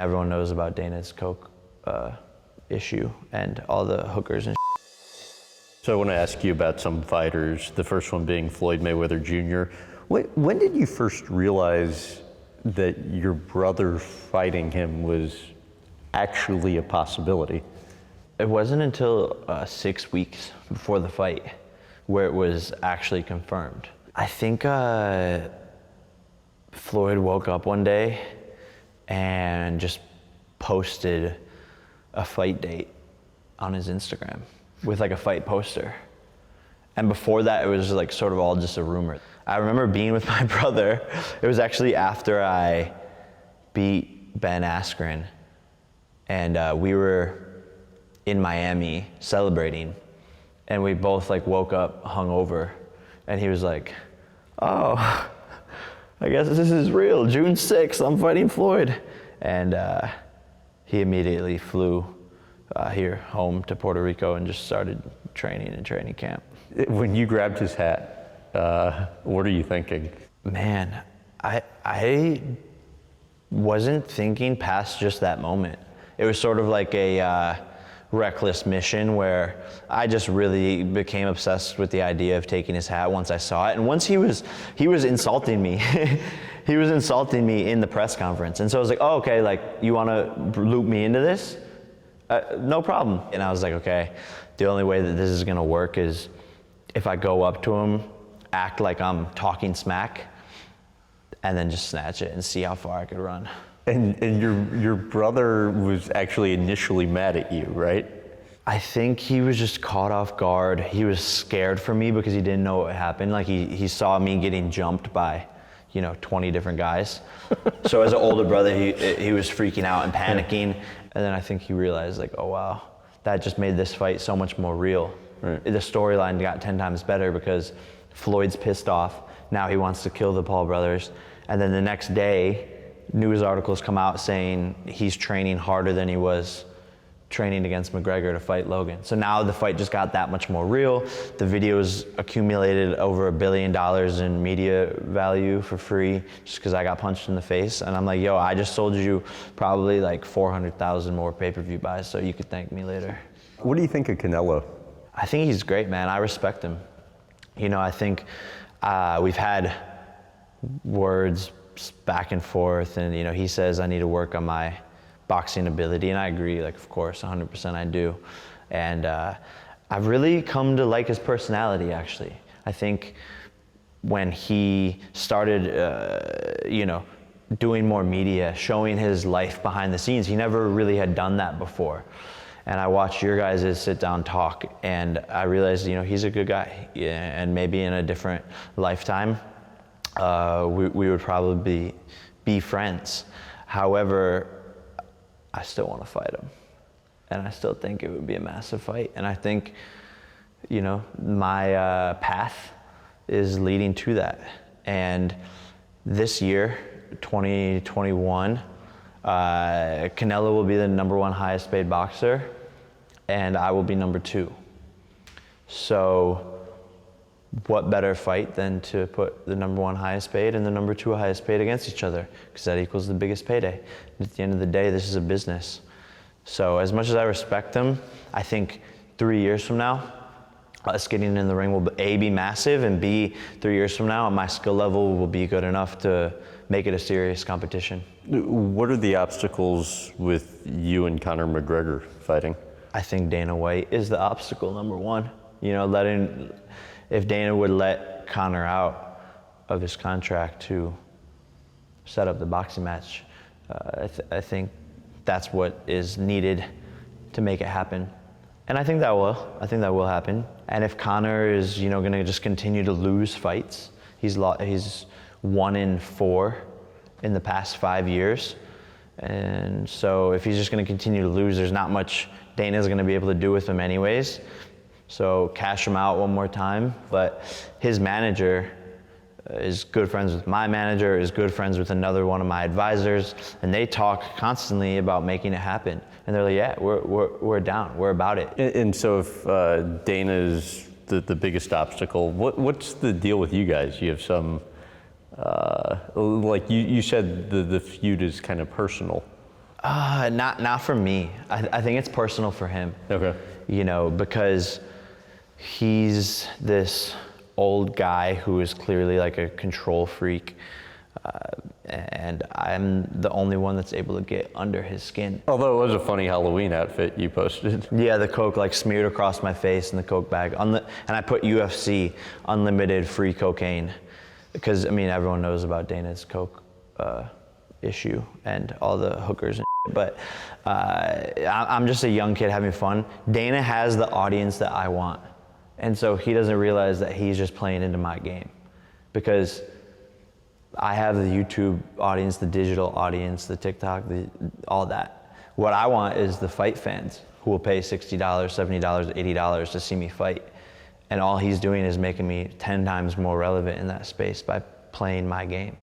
Everyone knows about Dana's coke issue and all the hookers and So I want to ask you about some fighters, the first one being Floyd Mayweather Jr. When did you first realize that your brother fighting him was actually a possibility? It wasn't until 6 weeks before the fight where it was actually confirmed. I think Floyd woke up one day and just posted a fight date on his Instagram with like a fight poster. And before that, it was like sort of all just a rumor. I remember being with my brother. It was actually after I beat Ben Askren, and we were in Miami celebrating, and we both like woke up hungover, and he was like, "Oh, I guess this is real. June 6th, I'm fighting Floyd," and he immediately flew here home to Puerto Rico and just started training in training camp. When you grabbed his hat, what are you thinking? Man, I wasn't thinking past just that moment. It was sort of like a reckless mission where I just really became obsessed with the idea of taking his hat once I saw it. And once he was insulting me. He was insulting me in the press conference. And so I was like, oh, okay, like, you want to loop me into this? No problem. And I was like, okay, the only way that this is going to work is if I go up to him, act like I'm talking smack, and then just snatch it and see how far I could run. And your brother was actually initially mad at you, right? I think he was just caught off guard. He was scared for me because he didn't know what happened. Like he saw me getting jumped by 20 different guys. So as an older brother, he was freaking out and panicking. And then I think he realized, like, oh wow, that just made this fight so much more real. Right. The storyline got 10 times better because Floyd's pissed off. Now he wants to kill the Paul brothers. And then the next day, news articles come out saying he's training harder than he was training against McGregor to fight Logan. So now the fight just got that much more real. The videos accumulated over $1 billion in media value for free just because I got punched in the face. And I'm like, yo, I just sold you probably like 400,000 more pay-per-view buys so you could thank me later. What do you think of Canelo? I think he's great, man. I respect him. I think we've had words back and forth, and he says I need to work on my boxing ability, and I agree, like, of course, 100% I do. And I've really come to like his personality, actually. I think when he started doing more media, showing his life behind the scenes, he never really had done that before. And I watched your guys' sit down talk, and I realized he's a good guy. Yeah, and maybe in a different lifetime we would probably be friends. However, I still want to fight him. And I still think it would be a massive fight. And I think, my path is leading to that. And this year, 2021, Canelo will be the #1 highest paid boxer, and I will be #2. So what better fight than to put the #1 highest paid and the #2 highest paid against each other, because that equals the biggest payday. And at the end of the day, this is a business. So as much as I respect him, I think 3 years from now, us getting in the ring will A, be massive, and B, 3 years from now, my skill level will be good enough to make it a serious competition. What are the obstacles with you and Conor McGregor fighting? I think Dana White is the obstacle #1. If Dana would let Conor out of his contract to set up the boxing match, I think that's what is needed to make it happen. And I think that will happen. And if Conor is, going to just continue to lose fights, he's 1 in 4 in the past 5 years. And so if he's just going to continue to lose, there's not much Dana's going to be able to do with him anyways. So cash him out one more time. But his manager is good friends with my manager, is good friends with another one of my advisors, and they talk constantly about making it happen. And they're like, yeah, we're down, we're about it. And so if Dana's the biggest obstacle, what's the deal with you guys? You have some, like you said, the feud is kind of personal. Not for me. I think it's personal for him. Okay. You know, because he's this old guy who is clearly like a control freak, and I'm the only one that's able to get under his skin. Although it was a funny Halloween outfit you posted. Yeah, the Coke like smeared across my face in the Coke bag, and I put UFC, unlimited free cocaine, because I mean everyone knows about Dana's Coke issue and all the hookers and shit, but I'm just a young kid having fun. Dana has the audience that I want, and so he doesn't realize that he's just playing into my game, because I have the YouTube audience, the digital audience, the TikTok, all that. What I want is the fight fans who will pay $60, $70, $80 to see me fight. And all he's doing is making me 10 times more relevant in that space by playing my game.